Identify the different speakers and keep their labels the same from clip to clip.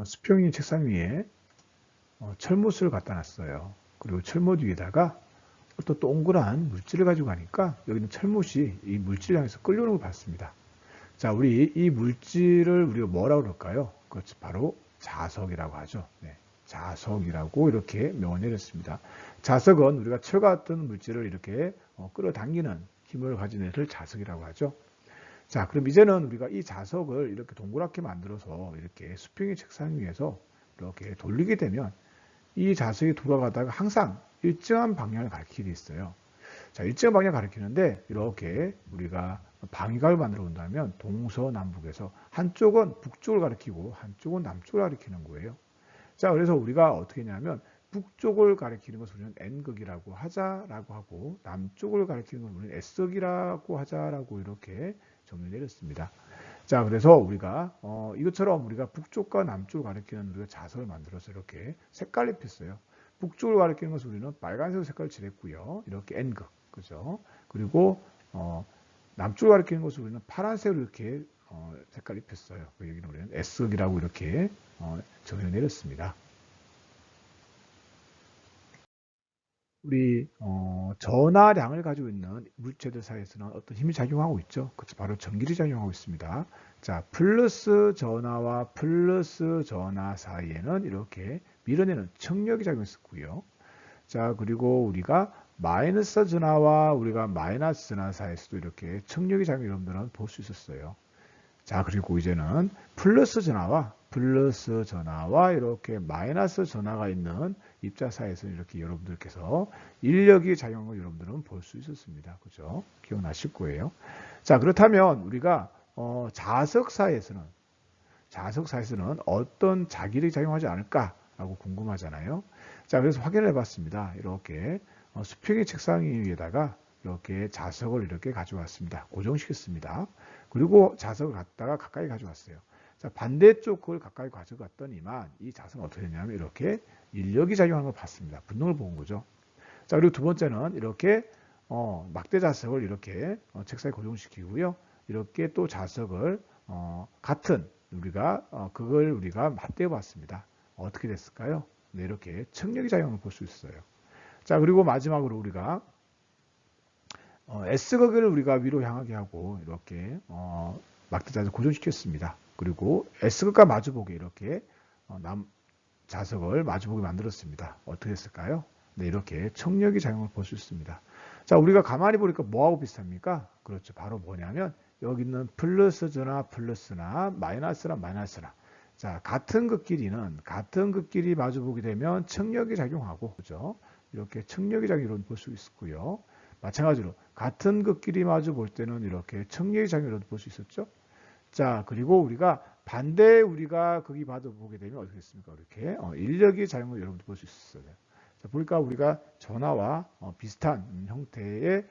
Speaker 1: 수평이 책상 위에 철못을 갖다 놨어요. 그리고 철못 위에다가 또 동그란 물질을 가지고 가니까 여기는 철못이 이 물질을 향해서 끌려오는 걸 봤습니다. 자, 우리 이 물질을 우리가 뭐라고 그럴까요? 그렇죠. 바로 자석이라고 하죠. 네, 자석이라고 이렇게 명을 내렸습니다. 자석은 우리가 철과 같은 물질을 이렇게 끌어당기는 힘을 가진 애를 자석이라고 하죠. 자, 그럼 이제는 우리가 이 자석을 이렇게 동그랗게 만들어서 이렇게 수평의 책상 위에서 이렇게 돌리게 되면 이 자석이 돌아가다가 항상 일정한 방향을 가리키게 있어요. 자, 일정한 방향을 가리키는데 이렇게 우리가 방위각을 만들어 본다면 동서남북에서 한쪽은 북쪽을 가리키고 한쪽은 남쪽을 가리키는 거예요. 자, 그래서 우리가 어떻게 했냐면 북쪽을 가리키는 것을 우리는 N극이라고 하자라고 하고 남쪽을 가리키는 것을 우리는 S극이라고 하자라고 이렇게 정의를 내렸습니다. 자, 그래서 우리가 이것처럼 우리가 북쪽과 남쪽을 가리키는 우리가 자석을 만들어서 이렇게 색깔을 입혔어요. 북쪽을 가리키는 것을 우리는 빨간색 색깔을 칠했고요. 이렇게 N극, 그죠? 그리고 남쪽을 가리키는 것을 우리는 파란색으로 이렇게 색깔을 입혔어요. 여기는 우리는 S극이라고 이렇게 정의를 내렸습니다. 우리 전하량을 가지고 있는 물체들 사이에서는 어떤 힘이 작용하고 있죠. 그것이 바로 전기력이 작용하고 있습니다. 자, 플러스 전하와 플러스 전하 사이에는 이렇게 밀어내는 청력이 작용했었고요. 자, 그리고 우리가 마이너스 전하와 우리가 마이너스 전하 사이에서도 이렇게 청력이 작용 여러분들은 볼 수 있었어요. 자, 그리고 이제는 플러스 전하와 이렇게 마이너스 전하가 있는 입자 사이에서 이렇게 여러분들께서 인력이 작용한 걸 여러분들은 볼 수 있었습니다. 그죠? 기억나실 거예요. 자, 그렇다면 우리가 자석 사이에서는 어떤 자기력이 작용하지 않을까라고 궁금하잖아요. 자, 그래서 확인을 해봤습니다. 이렇게 수평의 책상 위에다가 이렇게 자석을 이렇게 가져왔습니다. 고정시켰습니다. 그리고 자석을 갖다가 가까이 가져왔어요. 자, 반대쪽 그걸 가까이 가져갔더니만 이 자석은 어떻게 되냐면 이렇게 인력이 작용하는 걸 봤습니다. 분동을 본 거죠. 자, 그리고 두 번째는 이렇게 막대 자석을 이렇게 책상에 고정시키고요. 이렇게 또 자석을 같은 그걸 우리가 맞대어 봤습니다. 어떻게 됐을까요? 네, 이렇게 청력이 작용을 볼 수 있어요. 자, 그리고 마지막으로 우리가 S극을 우리가 위로 향하게 하고 이렇게 막대자석을 고정시켰습니다. 그리고 S극과 마주보게 이렇게 자석을 마주보게 만들었습니다. 어떻게 했을까요? 네, 이렇게 청력이 작용을 볼 수 있습니다. 자, 우리가 가만히 보니까 뭐하고 비슷합니까? 그렇죠. 바로 뭐냐면 여기 있는 플러스나 마이너스나 자, 같은 극끼리 마주보게 되면 청력이 작용하고 그죠? 이렇게 청력이 작용을 볼 수 있고요. 마찬가지로 같은 극끼리 마주 볼 때는 이렇게 청력의 작용을 볼 수 있었죠. 자, 그리고 우리가 반대 우리가 거기 보게 되면 어떻게 됐습니까? 이렇게 인력의 작용을 여러분들 볼 수 있었어요. 자, 보니까 우리가 전하와 비슷한 형태의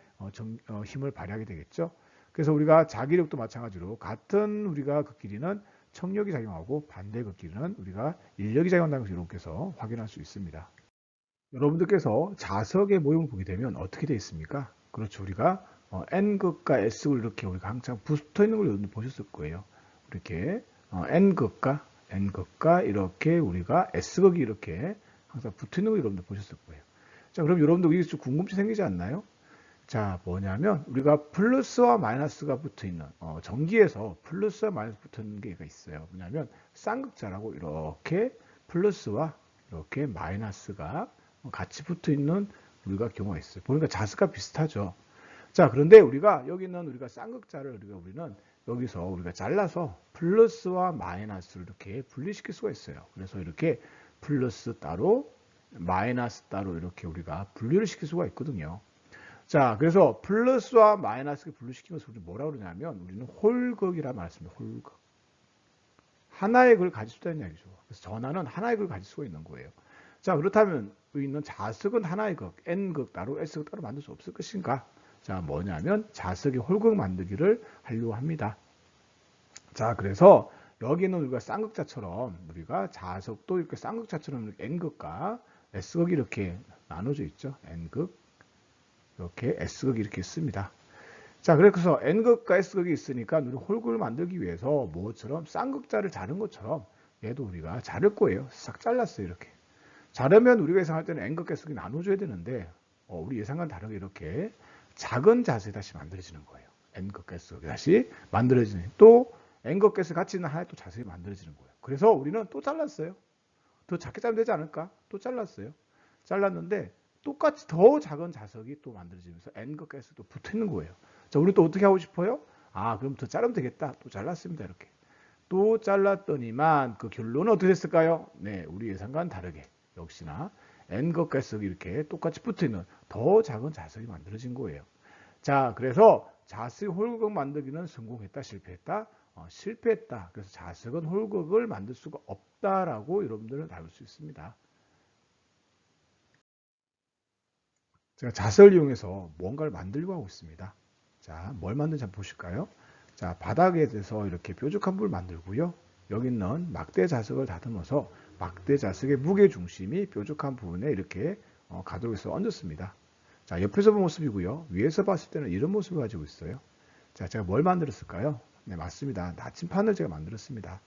Speaker 1: 힘을 발휘하게 되겠죠. 그래서 우리가 자기력도 마찬가지로 같은 우리가 극끼리는 청력이 작용하고 반대 극끼리는 우리가 인력이 작용한다는 것을 여러분께서 확인할 수 있습니다. 여러분들께서 자석의 모형을 보게 되면 어떻게 되어 있습니까? 그렇죠. 우리가 N극과 S극을 이렇게 우리가 항상 붙어 있는 걸 여러분들 보셨을 거예요. 이렇게 N극과 이렇게 우리가 S극이 이렇게 항상 붙어 있는 걸 여러분들 보셨을 거예요. 자, 그럼 여러분들 이게 좀 궁금증 생기지 않나요? 자, 뭐냐면 우리가 플러스와 마이너스가 붙어 있는 전기에서 플러스와 마이너스 붙어 있는 게 있어요. 뭐냐면 쌍극자라고 이렇게 플러스와 이렇게 마이너스가 같이 붙어 있는 우리가 경우가 있어요. 보니까 자석과 비슷하죠. 자, 그런데 우리가 여기는 우리가 쌍극자를 우리는 여기서 우리가 잘라서 플러스와 마이너스를 이렇게 분리시킬 수가 있어요. 그래서 이렇게 플러스 따로 마이너스 따로 이렇게 우리가 분리를 시킬 수가 있거든요. 자, 그래서 플러스와 마이너스를 분리시킨 것을 우리 뭐라고 그러냐면 우리는 홀극이라 말했습니다. 홀극. 하나의 걸 가질 수 있다는 얘기죠. 그래서 전하는 하나의 걸 가질 수가 있는 거예요. 자, 그렇다면 여기 있는 자석은 하나의 극, N극 따로 S극 따로 만들 수 없을 것인가? 자, 뭐냐면 자석의 홀극 만들기를 하려고 합니다. 자, 그래서 여기는 우리가 쌍극자처럼 우리가 자석도 이렇게 쌍극자처럼 이렇게 N극과 S극이 이렇게 나눠져 있죠. N극, 이렇게 S극이 이렇게 있습니다. 자, 그래서 N극과 S극이 있으니까 우리 홀극을 만들기 위해서 뭐처럼 쌍극자를 자른 것처럼 얘도 우리가 자를 거예요. 싹 잘랐어요. 이렇게. 자르면 우리가 예상할 때는 N극 개수가 나눠줘야 되는데 우리 예상과는 다르게 이렇게 작은 자석이 다시 만들어지는 거예요. N극 개수가 다시 만들어지는, 또 N극 개수 같이 있는 하나의 또 자석이 만들어지는 거예요. 그래서 우리는 또 잘랐어요. 더 작게 자르면 되지 않을까? 또 잘랐어요. 잘랐는데 똑같이 더 작은 자석이 또 만들어지면서 N극 개수도 붙어 있는 거예요. 자, 우리 또 어떻게 하고 싶어요? 그럼 더 자르면 되겠다. 또 잘랐습니다. 이렇게. 또 잘랐더니만 그 결론은 어떻게 됐을까요? 네, 우리 예상과는 다르게 역시나 N극 개수가 이렇게 똑같이 붙어있는 더 작은 자석이 만들어진 거예요. 자, 그래서 자석 홀극 만들기는 성공했다, 실패했다? 실패했다. 그래서 자석은 홀극을 만들 수가 없다라고 여러분들은 다룰 수 있습니다. 제가 자석을 이용해서 뭔가를 만들려고 하고 있습니다. 자, 뭘 만드는지 한번 보실까요? 자, 바닥에 대해서 이렇게 뾰족한 불을 만들고요. 여기 있는 막대 자석을 다듬어서 막대 자석의 무게 중심이 뾰족한 부분에 이렇게 가도록 해서 얹었습니다. 자, 옆에서 본 모습이고요. 위에서 봤을 때는 이런 모습을 가지고 있어요. 자, 제가 뭘 만들었을까요? 네, 맞습니다. 나침판을 제가 만들었습니다.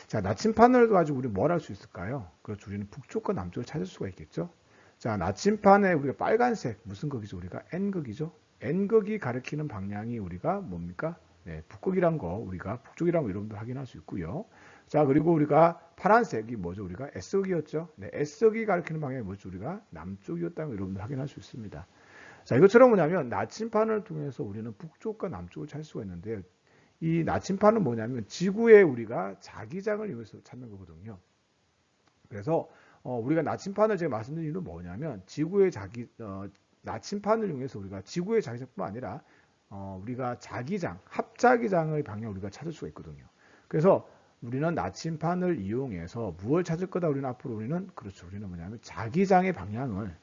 Speaker 1: 자, 나침판을 가지고 우리 뭘 할 수 있을까요? 그렇죠. 우리는 북쪽과 남쪽을 찾을 수가 있겠죠. 자, 나침판에 우리가 빨간색, 무슨 극이죠? 우리가 N극이죠. N극이 가리키는 방향이 우리가 뭡니까? 네, 북극이란 거, 우리가 북쪽이란 거 여러분들 확인할 수 있고요. 자, 그리고 우리가 파란색이 뭐죠? 우리가 S극이었죠. 네, S극이 가리키는 방향이 뭐죠? 우리가 남쪽이었다는 거 여러분들 확인할 수 있습니다. 자, 이것처럼 뭐냐면 나침판을 통해서 우리는 북쪽과 남쪽을 찾을 수가 있는데요. 이 나침판은 뭐냐면 지구의 우리가 자기장을 이용해서 찾는 거거든요. 그래서 우리가 나침판을 제가 말씀드린 이유는 뭐냐면 지구의 나침판을 이용해서 우리가 지구의 자기장뿐만 아니라 우리가 자기장, 합자기장의 방향을 우리가 찾을 수가 있거든요. 그래서 우리는 나침판을 이용해서 무엇을 찾을 거다. 우리는 앞으로 그렇죠. 우리는 뭐냐면 자기장의 방향을,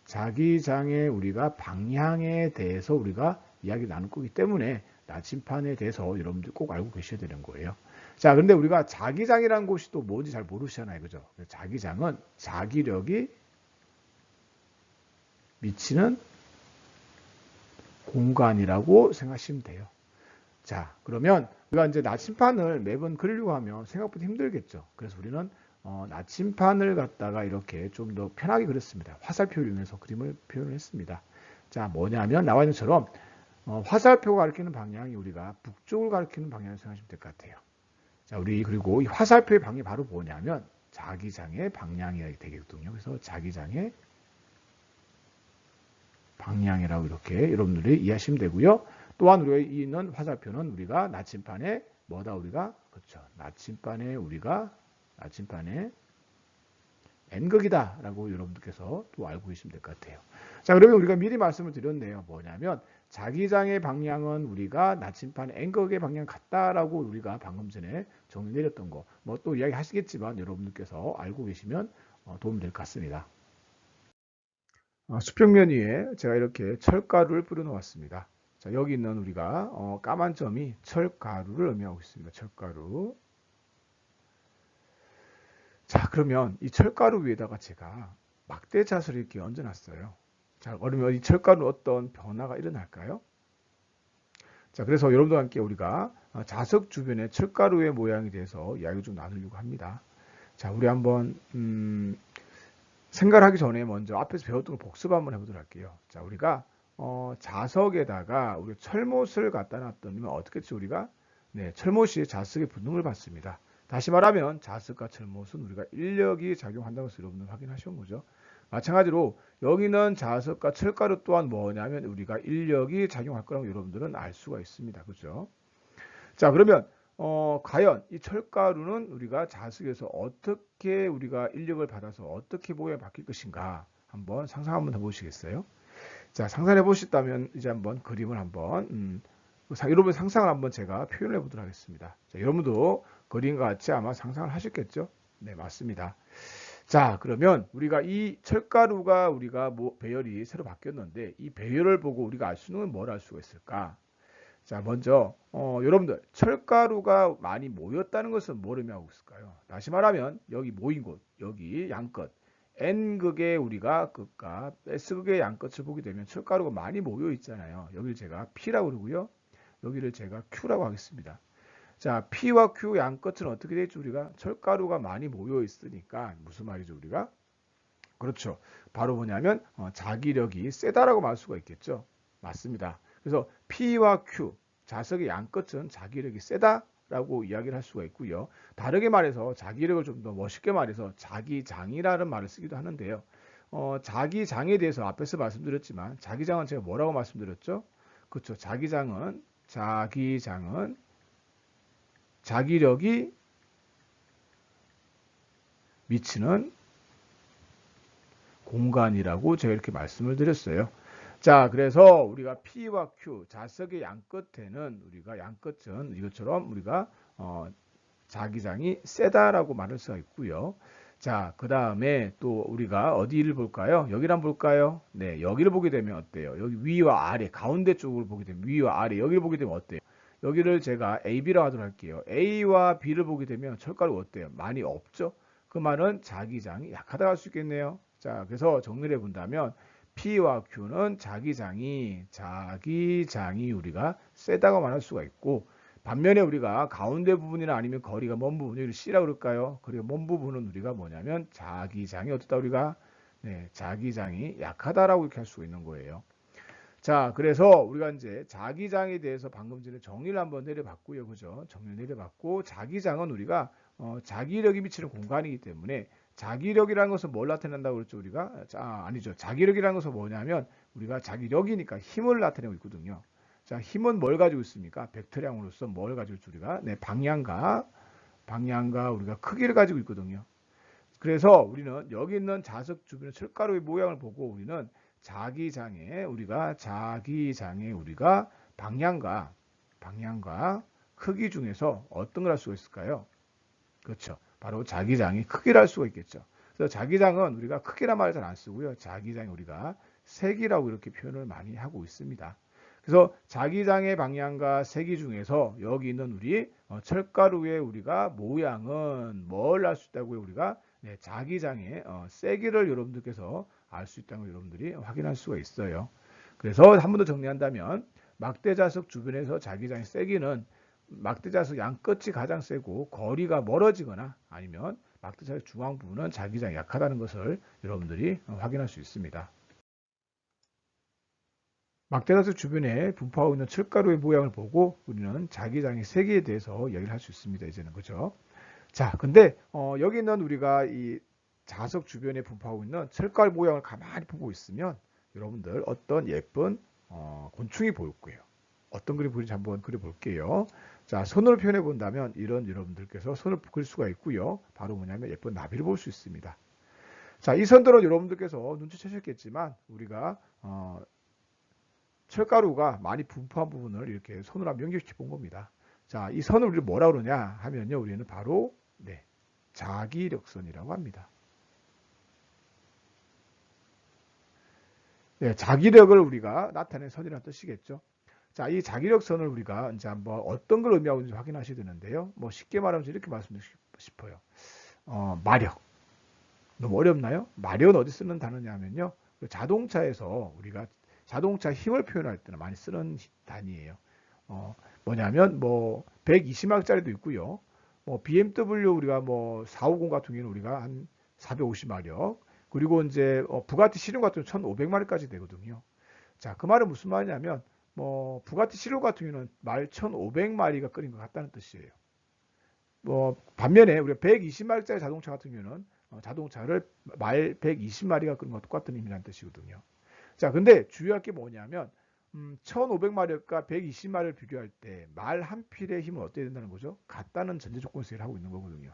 Speaker 1: 자기장의 우리가 방향에 대해서 우리가 이야기 나눌 거기 때문에 나침판에 대해서 여러분들 꼭 알고 계셔야 되는 거예요. 자, 그런데 우리가 자기장이라는 곳이 또 뭔지 잘 모르시잖아요. 그죠? 자기장은 자기력이 미치는 공간이라고 생각하시면 돼요. 자, 그러면 우리가 이제 나침판을 매번 그리려고 하면 생각보다 힘들겠죠. 그래서 우리는 나침판을 갖다가 이렇게 좀 더 편하게 그렸습니다. 화살표를 이용해서 그림을 표현을 했습니다. 자, 뭐냐면 나와 있는 것처럼 화살표가 가리키는 방향이 우리가 북쪽을 가리키는 방향을 생각하시면 될 것 같아요. 자, 우리 그리고 이 화살표의 방향이 바로 뭐냐면 자기장의 방향이 되겠거든요. 그래서 자기장의 방향이라고 이렇게 여러분들이 이해하시면 되고요. 또한 우리가 있는 화살표는 우리가 나침판에 뭐다 우리가 그렇죠. 나침판에 N극이다라고 여러분들께서 또 알고 계시면 될 것 같아요. 자, 그러면 우리가 미리 말씀을 드렸네요. 뭐냐면 자기장의 방향은 우리가 나침판 N극의 방향 같다라고 우리가 방금 전에 정리 내렸던 거. 뭐 또 이야기 하시겠지만 여러분들께서 알고 계시면 도움 될 것 같습니다. 수평면 위에 제가 이렇게 철가루를 뿌려 놓았습니다. 자, 여기 있는 우리가 까만 점이 철가루를 의미하고 있습니다. 철가루. 자, 그러면 이 철가루 위에다가 제가 막대자수를 이렇게 얹어놨어요. 자, 그러면 이 철가루 어떤 변화가 일어날까요? 자, 그래서 여러분들과 함께 우리가 자석 주변의 철가루의 모양에 대해서 이야기를 좀 나누려고 합니다. 자, 우리 한번 생각하기 전에 먼저 앞에서 배웠던 걸 복습 한번 해보도록 할게요. 자, 우리가 자석에다가 우리 철못을 갖다 놨더니 어떻게 했죠? 우리가 철못이 자석에 붙는 걸 봤습니다. 다시 말하면 자석과 철못은 우리가 인력이 작용한다는 것을 여러분들 확인하신 거죠. 마찬가지로 여기는 자석과 철가루 또한 뭐냐면 우리가 인력이 작용할 거라고 여러분들은 알 수가 있습니다. 그죠? 자, 그러면 과연 이 철가루는 우리가 자석에서 어떻게 우리가 인력을 받아서 어떻게 모양이 바뀔 것인가 한번 상상 한번 해보시겠어요? 자, 상상해 보셨다면 이제 한번 그림을 한번 여러분의 상상을 한번 제가 표현해 보도록 하겠습니다. 자, 여러분도 그림과 같이 아마 상상을 하셨겠죠? 네, 맞습니다. 자, 그러면 우리가 이 철가루가 우리가 배열이 새로 바뀌었는데 이 배열을 보고 우리가 알 수는 뭘 알 수가 있을까? 자, 먼저 여러분들 철가루가 많이 모였다는 것은 뭘 의미하고 있을까요? 다시 말하면 여기 모인 곳, 여기 양끝 N극의 우리가 끝과 S극의 양끝을 보게 되면 철가루가 많이 모여 있잖아요. 여기를 제가 P라고 그러고요. 여기를 제가 Q라고 하겠습니다. 자, P와 Q 양 끝은 어떻게 되죠? 우리가 철가루가 많이 모여 있으니까 무슨 말이죠? 우리가 그렇죠. 바로 뭐냐면 자기력이 세다라고 말할 수가 있겠죠. 맞습니다. 그래서 P와 Q 자석의 양 끝은 자기력이 세다라고 이야기를 할 수가 있고요. 다르게 말해서 자기력을 좀 더 멋있게 말해서 자기장이라는 말을 쓰기도 하는데요. 자기장에 대해서 앞에서 말씀드렸지만 자기장은 제가 뭐라고 말씀드렸죠? 그렇죠. 자기장은 자기력이 미치는 공간이라고 제가 이렇게 말씀을 드렸어요. 자, 그래서 우리가 P와 Q 자석의 양 끝에는 우리가 양 끝은 이것처럼 우리가 자기장이 세다라고 말할 수가 있고요. 자, 그 다음에 또 우리가 어디를 볼까요? 여기를 한번 볼까요? 네, 여기를 보게 되면 어때요? 여기 위와 아래, 가운데 쪽을 보게 되면 위와 아래, 여기를 보게 되면 어때요? 여기를 제가 A, B라고 하도록 할게요. A와 B를 보게 되면 철가루 어때요? 많이 없죠? 그 말은 자기장이 약하다고 할 수 있겠네요. 자, 그래서 정리를 해본다면 P와 Q는 자기장이 우리가 세다고 말할 수가 있고 반면에 우리가 가운데 부분이나 아니면 거리가 먼 부분을 C라고 그럴까요? 그리고 먼 부분은 우리가 뭐냐면 자기장이 어떻다 우리가 네, 자기장이 약하다라고 이렇게 할 수 있는 거예요. 자, 그래서 우리가 이제 자기장에 대해서 방금 전에 정리를 한번 내려봤고요. 그죠? 정리를 내려봤고 자기장은 우리가 자기력이 미치는 공간이기 때문에 자기력이라는 것은 뭘 나타낸다고 그랬죠? 우리가 아니죠. 자기력이라는 것은 뭐냐면 우리가 자기력이니까 힘을 나타내고 있거든요. 자, 힘은 뭘 가지고 있습니까? 벡터량으로서 뭘 가지고 있죠? 우리가 네, 방향과 우리가 크기를 가지고 있거든요. 그래서 우리는 여기 있는 자석 주변의 철가루의 모양을 보고 우리는 자기장에 우리가 방향과 크기 중에서 어떤 걸 할 수가 있을까요? 그렇죠. 바로 자기장이 크기를 할 수가 있겠죠. 그래서 자기장은 우리가 크기란 말을 잘 안 쓰고요. 자기장이 우리가 세기라고 이렇게 표현을 많이 하고 있습니다. 그래서 자기장의 방향과 세기 중에서 여기 있는 우리 철가루의 우리가 모양은 뭘 알 수 있다고요? 우리가 네, 자기장의 세기를 여러분들께서 알 수 있다는 걸 여러분들이 확인할 수가 있어요. 그래서 한 번 더 정리한다면 막대자석 주변에서 자기장의 세기는 막대자석 양 끝이 가장 세고 거리가 멀어지거나 아니면 막대자석 중앙 부분은 자기장이 약하다는 것을 여러분들이 확인할 수 있습니다. 막대자석 주변에 분포하고 있는 철가루의 모양을 보고 우리는 자기장의 세기에 대해서 이야기를 할 수 있습니다. 이제는 그죠? 자, 근데 여기 있는 우리가 이 자석 주변에 분포하고 있는 철가루 모양을 가만히 보고 있으면 여러분들 어떤 예쁜 곤충이 보일 거예요. 어떤 그림 보이는지 한번 그려볼게요. 자, 손으로 표현해 본다면 이런 여러분들께서 손을 그릴 수가 있고요. 바로 뭐냐면 예쁜 나비를 볼 수 있습니다. 자, 이 선들은 여러분들께서 눈치채셨겠지만 우리가 철가루가 많이 분포한 부분을 이렇게 손으로 한번 연결시켜 본 겁니다. 자, 이 선을 우리가 뭐라 그러냐 하면요. 우리는 바로 네, 자기력선이라고 합니다. 네, 자기력을 우리가 나타낸 선이라는 뜻이겠죠. 자, 이 자기력선을 우리가 이제 한번 어떤 걸 의미하고 있는지 확인하셔야 되는데요. 뭐 쉽게 말하면 이렇게 말씀드리고 싶어요. 마력. 너무 어렵나요? 마력은 어디 쓰는 단어냐면요. 자동차에서 우리가 자동차 힘을 표현할 때는 많이 쓰는 단위예요. 뭐냐면 뭐 120마력짜리도 있고요. 뭐 BMW 우리가 뭐 450 같은 경우는 우리가 한 450마력. 그리고 이제 부가티 시륜 같은 경우는 1500마력까지 되거든요. 자, 그 말은 무슨 말이냐면 뭐 부가티 시륜 같은 경우는 말 1500마리가 끓인 것 같다는 뜻이에요. 뭐 반면에 우리가 120마력짜리 자동차 같은 경우는 자동차를 말 120마리가 끓인 것과 똑같은 의미라는 뜻이거든요. 자, 근데 주의할 게 뭐냐면 1500마력과 120마력을 비교할 때 말 한 필의 힘은 어떻게 된다는 거죠? 같다는 전제 조건에서 일을 하고 있는 거거든요.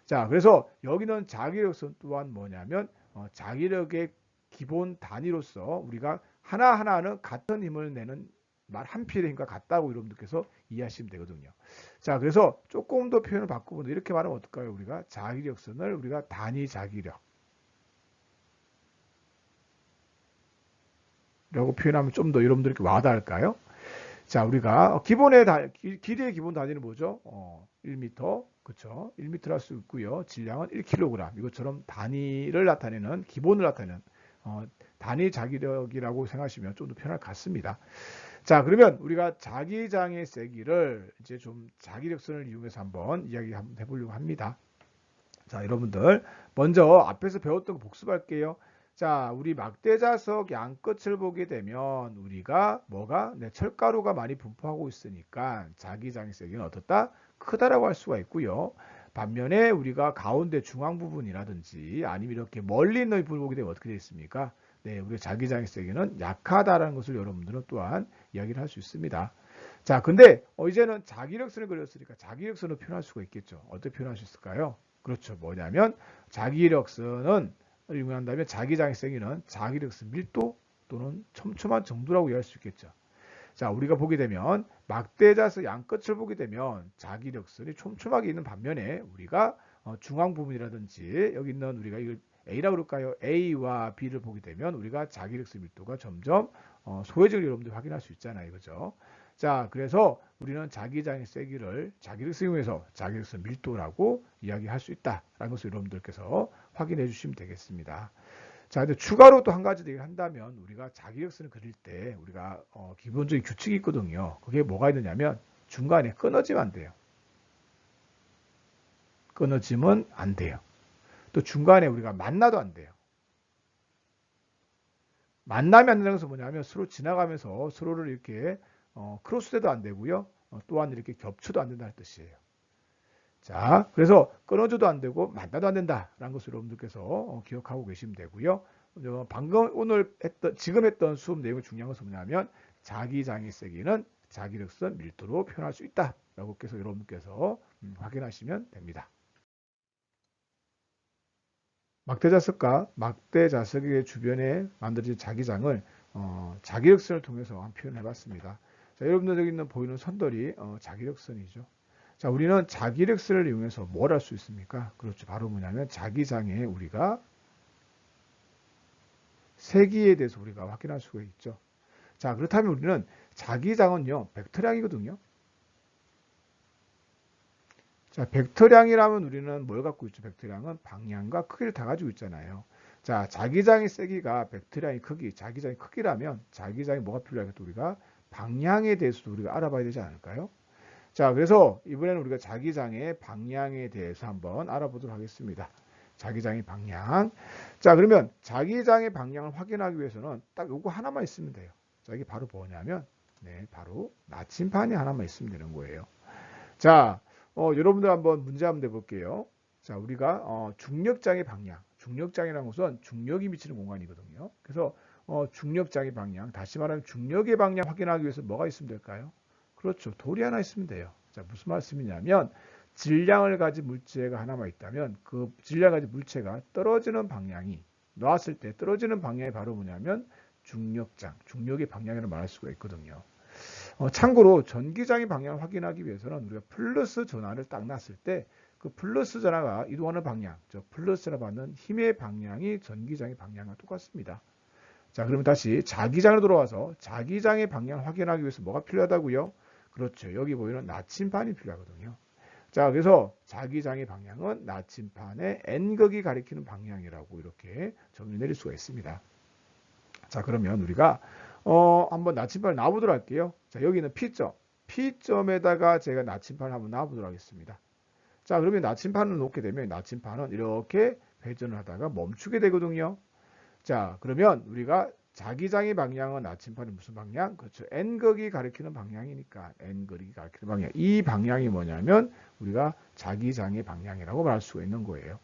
Speaker 1: 자, 그래서 여기는 자기력선 또한 뭐냐면 자기력의 기본 단위로서 우리가 하나하나는 같은 힘을 내는 말 한 필의 힘과 같다고 여러분들께서 이해하시면 되거든요. 자, 그래서 조금 더 표현을 바꾸면 이렇게 말하면 어떨까요? 우리가 자기력선을 우리가 단위 자기력 라고 표현하면 좀 더 여러분들께 와닿을까요? 자, 우리가 길이의 기본 단위는 뭐죠? 1m, 그쵸? 1m를 할 수 있고요. 질량은 1kg. 이것처럼 단위를 나타내는, 기본을 나타내는 단위 자기력이라고 생각하시면 좀 더 편할 것 같습니다. 자, 그러면 우리가 자기장의 세기를 이제 좀 자기력선을 이용해서 한번 이야기 한번 해보려고 합니다. 자, 여러분들 먼저 앞에서 배웠던 거 복습할게요. 자, 우리 막대자석 양끝을 보게 되면 우리가 뭐가 철가루가 많이 분포하고 있으니까 자기장의 세기는 어떻다? 크다라고 할 수가 있고요. 반면에 우리가 가운데 중앙 부분이라든지 아니면 이렇게 멀리 있는 부분을 보게 되면 어떻게 되겠습니까? 네, 우리가 자기장의 세기는 약하다라는 것을 여러분들은 또한 이야기를 할 수 있습니다. 자, 근데 이제는 자기력선을 그렸으니까 자기력선으로 표현할 수가 있겠죠. 어떻게 표현할 수 있을까요? 그렇죠. 뭐냐면 자기력선은 이용한다면 자기장의 세기는 자기력선 밀도 또는 촘촘한 정도라고 이해할 수 있겠죠. 자, 우리가 보게 되면 막대자석 양끝을 보게 되면 자기력선이 촘촘하게 있는 반면에 우리가 중앙 부분이라든지 여기 있는 우리가 이걸 A라고 그럴까요? A와 B를 보게 되면 우리가 자기력선 밀도가 점점 소외적으로 여러분들 확인할 수 있잖아요. 그죠? 자, 그래서 우리는 자기장의 세기를 자기력선 이용해서 자기력선 밀도라고 이야기할 수 있다라는 것을 여러분들께서 확인해 주시면 되겠습니다. 자, 근데 추가로 또 한 가지 얘기를 한다면 우리가 자기력선을 그릴 때 우리가 기본적인 규칙이 있거든요. 그게 뭐가 있느냐면 중간에 끊어지면 안 돼요. 끊어지면 안 돼요. 또 중간에 우리가 만나도 안 돼요. 만나면 안 되는 것은 뭐냐면 서로 지나가면서 서로를 이렇게 크로스돼도 안 되고요. 또한 이렇게 겹쳐도 안 된다는 뜻이에요. 자, 그래서 끊어져도 안 되고 만나도 안 된다라는 것을 여러분들께서 기억하고 계시면 되고요. 방금 오늘 지금 했던 수업 내용의 중요한 것은 뭐냐면 자기장의 세기는 자기력선 밀도로 표현할 수 있다라고 해서 여러분께서 확인하시면 됩니다. 막대자석과 막대자석의 주변에 만들어진 자기장을 자기력선을 통해서 한 표현해 봤습니다. 자, 여러분들 여기 있는 보이는 선들이 자기력선이죠. 자, 우리는 자기력선을 이용해서 뭘 할 수 있습니까? 그렇죠. 바로 뭐냐면 자기장에 우리가 세기에 대해서 우리가 확인할 수가 있죠. 자, 그렇다면 우리는 자기장은요, 벡터량이거든요. 자, 벡터량이라면 우리는 뭘 갖고 있죠? 벡터량은 방향과 크기를 다 가지고 있잖아요. 자, 자기장의 세기가 벡터량의 크기, 자기장의 크기라면 자기장이 뭐가 필요하겠다? 우리가 방향에 대해서도 우리가 알아봐야 되지 않을까요? 자, 그래서 이번에는 우리가 자기장의 방향에 대해서 한번 알아보도록 하겠습니다. 자기장의 방향. 자, 그러면 자기장의 방향을 확인하기 위해서는 딱 요거 하나만 있으면 돼요. 자, 이게 바로 뭐냐면, 바로 나침판이 하나만 있으면 되는 거예요. 자, 여러분들 한번 문제 한번 내볼게요. 자, 우리가 중력장의 방향. 중력장이라는 것은 중력이 미치는 공간이거든요. 그래서 중력장의 방향, 다시 말하면 중력의 방향 확인하기 위해서 뭐가 있으면 될까요? 그렇죠. 돌이 하나 있으면 돼요. 자, 무슨 말씀이냐면 질량을 가진 물체가 하나만 있다면 그 질량을 가진 물체가 떨어지는 방향이 놨을 때 떨어지는 방향이 바로 뭐냐면 중력장, 중력의 방향이라고 말할 수가 있거든요. 참고로 전기장의 방향을 확인하기 위해서는 우리가 플러스 전하를 딱 놨을 때 그 플러스 전하가 이동하는 방향, 저 플러스라 받는 힘의 방향이 전기장의 방향과 똑같습니다. 자, 그러면 다시 자기장으로 돌아와서 자기장의 방향을 확인하기 위해서 뭐가 필요하다고요? 그렇죠. 여기 보이는 나침판이 필요하거든요. 자, 그래서 자기장의 방향은 나침판의 N극이 가리키는 방향이라고 이렇게 정리 내릴 수가 있습니다. 자, 그러면 우리가 한번 나침판을 놔보도록 할게요. 자, 여기는 P점. P점에다가 제가 나침판을 한번 놔보도록 하겠습니다. 자, 그러면 나침판을 놓게 되면 나침판은 이렇게 회전을 하다가 멈추게 되거든요. 자, 그러면 우리가 자기장의 방향은 나침판이 무슨 방향? 그렇죠. N극이 가리키는 방향이니까 N극이 가리키는 방향. 이 방향이 뭐냐면 우리가 자기장의 방향이라고 말할 수가 있는 거예요.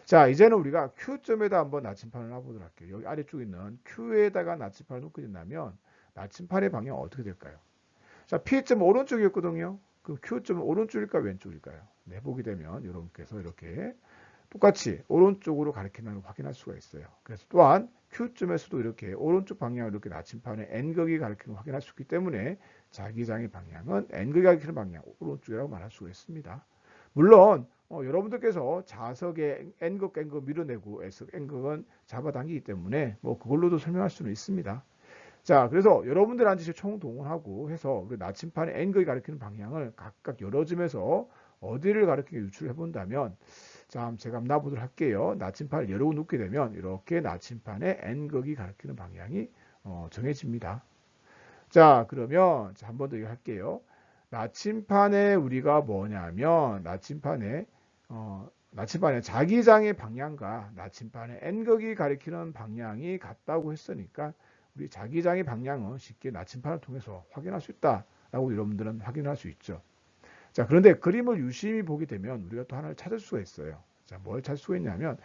Speaker 1: 자, 이제는 우리가 Q점에다 한번 나침판을 놔보도록 할게요. 여기 아래쪽에 있는 Q에다가 나침판을 놓게 된다면 나침판의 방향은 어떻게 될까요? 자, P점 오른쪽이었거든요. 그럼 Q점은 오른쪽일까 왼쪽일까요? 네, 보게 되면 여러분께서 이렇게 똑같이 오른쪽으로 가리킨다는 걸 확인할 수가 있어요. 그래서 또한 Q점에서도 이렇게 오른쪽 방향을 이렇게 나침판에 N극이 가리키는 걸 확인할 수 있기 때문에 자기장의 방향은 N극이 가리키는 방향, 오른쪽이라고 말할 수가 있습니다. 물론 여러분들께서 자석에 N극, N극 밀어내고 N극은 잡아당기기 때문에 뭐 그걸로도 설명할 수는 있습니다. 자, 그래서 여러분들 한지씩 총동원하고 해서 우리 나침판의 N극이 가리키는 방향을 각각 여러 점에서 어디를 가리키게 유출해 본다면, 자, 제가 한번 놔보도록 할게요. 나침판을 여러 개 놓게 되면 이렇게 나침판의 N극이 가리키는 방향이 정해집니다. 자, 그러면 한 번 더 얘기할게요. 나침판에 우리가 뭐냐면 나침판에 자기장의 방향과 나침판의 N극이 가리키는 방향이 같다고 했으니까 우리 자기장의 방향은 쉽게 나침판을 통해서 확인할 수 있다라고 여러분들은 확인할 수 있죠. 자, 그런데 그림을 유심히 보게 되면 우리가 또 하나를 찾을 수가 있어요. 자, 뭘 찾을 수가 있냐면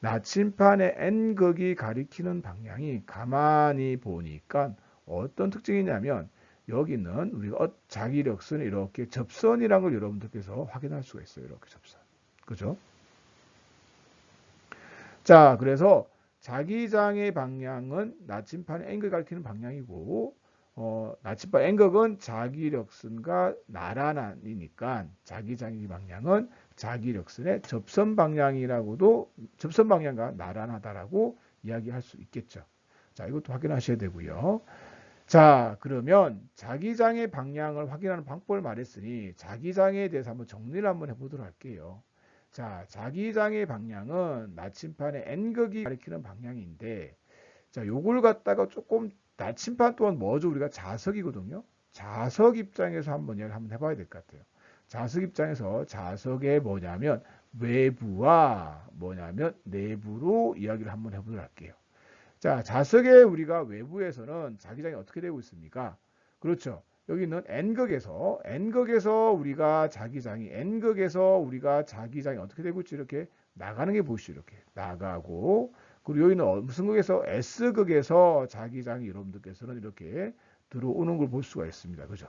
Speaker 1: 나침판의 N극이 가리키는 방향이 가만히 보니까 어떤 특징이냐면 여기는 우리가 자기력선이 이렇게 접선이라는 걸 여러분들께서 확인할 수가 있어요. 이렇게 접선. 그죠? 자, 그래서 자기장의 방향은 나침판의 N극을 가리키는 방향이고 나침반 N극은 자기력선과 나란하니까 자기장의 방향은 자기력선의 접선 방향과 나란하다라고 이야기할 수 있겠죠. 자, 이것도 확인하셔야 되고요. 자, 그러면 자기장의 방향을 확인하는 방법을 말했으니 자기장에 대해서 한번 정리를 한번 해보도록 할게요. 자, 자기장의 방향은 나침판의 N극이 가리키는 방향인데 자, 요걸 갖다가 조금 나침판 또한 뭐죠? 우리가 자석이거든요. 자석 입장에서 한번 이야기를 한번 해봐야 될 것 같아요. 자석 입장에서 자석의 뭐냐면 외부와 뭐냐면 내부로 이야기를 한번 해보도록 할게요. 자, 자석의 우리가 외부에서는 자기장이 어떻게 되고 있습니까? 그렇죠. 여기는 N극에서 우리가 자기장이 어떻게 되고 있지? 이렇게 나가는 게 보이시죠? 이렇게 나가고 그리고 여기는 무슨 극에서 S극에서 자기장이 여러분들께서는 이렇게 들어오는 걸 볼 수가 있습니다. 그죠?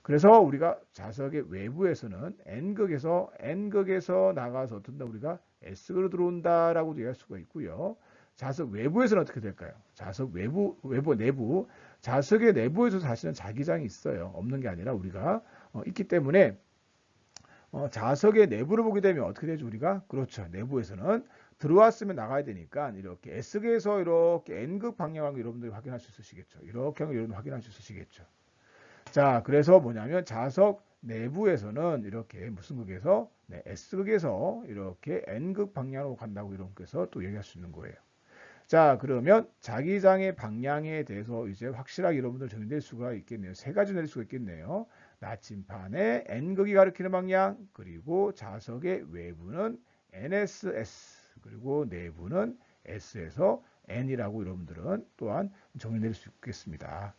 Speaker 1: 그래서 우리가 자석의 외부에서는 N극에서 나가서 어떤다 우리가 S극으로 들어온다라고 얘기할 수가 있고요. 자석 외부에서는 어떻게 될까요? 자석 내부. 자석의 내부에서 사실은 자기장이 있어요. 없는 게 아니라 우리가 있기 때문에 자석의 내부를 보게 되면 어떻게 되죠? 우리가 그렇죠. 내부에서는 들어왔으면 나가야 되니까 이렇게 S극에서 이렇게 N극 방향을 여러분들이 확인할 수 있으시겠죠. 이렇게 하면 여러분 확인할 수 있으시겠죠. 자, 그래서 뭐냐면 자석 내부에서는 이렇게 무슨 극에서 S극에서 이렇게 N극 방향으로 간다고 여러분께서 또 얘기할 수 있는 거예요. 자, 그러면 자기장의 방향에 대해서 이제 확실하게 여러분들 정리될 수가 있겠네요. 세 가지 낼 수가 있겠네요. 나침판의 N극이 가리키는 방향, 그리고 자석의 외부는 NSS, 그리고 내부는 S에서 N이라고 여러분들은 또한 정리될 수 있겠습니다.